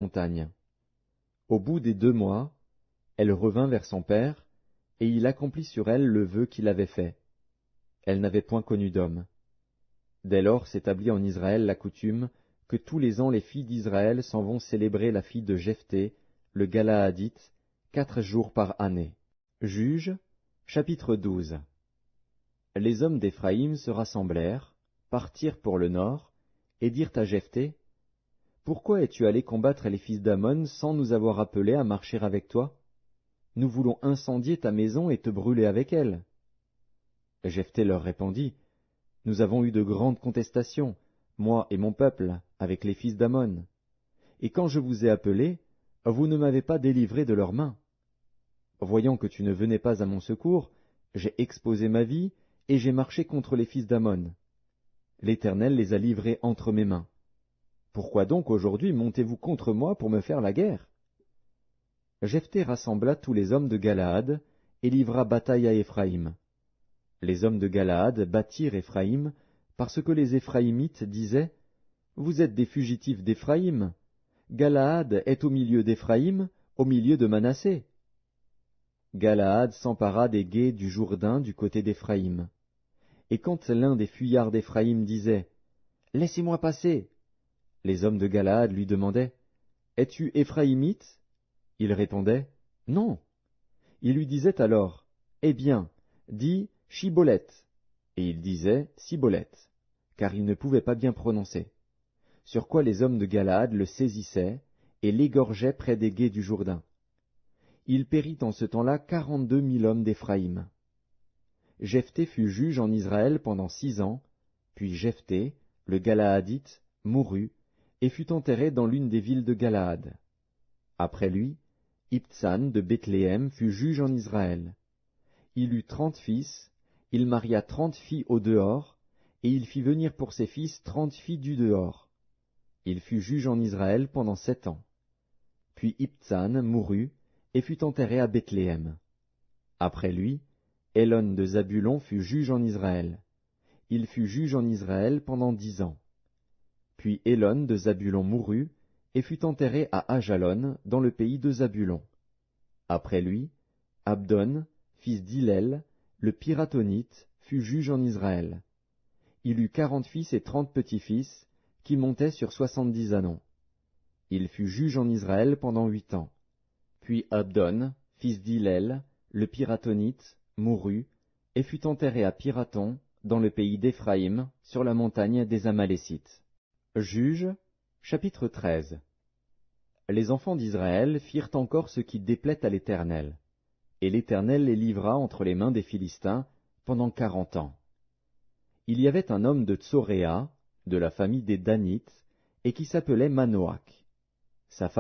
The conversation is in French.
montagne. Au bout des 2 mois, elle revint vers son père, et il accomplit sur elle le vœu qu'il avait fait. Elle n'avait point connu d'homme. Dès lors s'établit en Israël la coutume que tous les ans les filles d'Israël s'en vont célébrer la fille de Jephthé, le Galaadite, 4 jours par année. Juges, chapitre 12. Les hommes d'Éphraïm se rassemblèrent, partirent pour le nord, et dirent à Jephthé, « Pourquoi es-tu allé combattre les fils d'Ammon sans nous avoir appelés à marcher avec toi? Nous voulons incendier ta maison et te brûler avec elle. » Jephthé leur répondit, « Nous avons eu de grandes contestations, moi et mon peuple, avec les fils d'Ammon. Et quand je vous ai appelés, vous ne m'avez pas délivré de leurs mains. Voyant que tu ne venais pas à mon secours, j'ai exposé ma vie, et j'ai marché contre les fils d'Ammon. L'Éternel les a livrés entre mes mains. Pourquoi donc aujourd'hui montez-vous contre moi pour me faire la guerre? » Jephthé rassembla tous les hommes de Galaad, et livra bataille à Éphraïm. Les hommes de Galaad battirent Éphraïm, parce que les Éphraïmites disaient, « Vous êtes des fugitifs d'Éphraïm. Galaad est au milieu d'Éphraïm, au milieu de Manassé. » Galaad s'empara des gués du Jourdain du côté d'Éphraïm. Et quand l'un des fuyards d'Éphraïm disait, « Laissez-moi passer !» les hommes de Galaad lui demandaient, « Es-tu Éphraïmite » Il répondait, « Non. » Il lui disait alors, « Eh bien, dis Chiboleth. » Et il disait Siboleth, car il ne pouvait pas bien prononcer. Sur quoi les hommes de Galaad le saisissaient et l'égorgeaient près des gués du Jourdain. Il périt en ce temps-là 42 000 hommes d'Éphraïm. Jephthé fut juge en Israël pendant 6 ans, puis Jephthé, le Galaadite, mourut, et fut enterré dans l'une des villes de Galaad. Après lui, Ibtsan de Bethléem fut juge en Israël. Il eut 30 fils, il maria 30 filles au dehors, et il fit venir pour ses fils 30 filles du dehors. Il fut juge en Israël pendant 7 ans. Puis Ibtsan mourut, et fut enterré à Bethléem. Après lui, Élon de Zabulon fut juge en Israël. Il fut juge en Israël pendant 10 ans. Puis Élon de Zabulon mourut, et fut enterré à Ajalon, dans le pays de Zabulon. Après lui, Abdon, fils d'Hillel, le Piratonite, fut juge en Israël. Il eut 40 fils et 30 petits-fils, qui montaient sur 70 ânons. Il fut juge en Israël pendant 8 ans. Puis Abdon, fils d'Hillel, le Piratonite, mourut, et fut enterré à Piraton, dans le pays d'Éphraïm, sur la montagne des Amalécites. Juges, chapitre 13. Les enfants d'Israël firent encore ce qui déplaît à l'Éternel, et l'Éternel les livra entre les mains des Philistins pendant 40 ans. Il y avait un homme de Tsoréa, de la famille des Danites, et qui s'appelait Manoach. Sa femme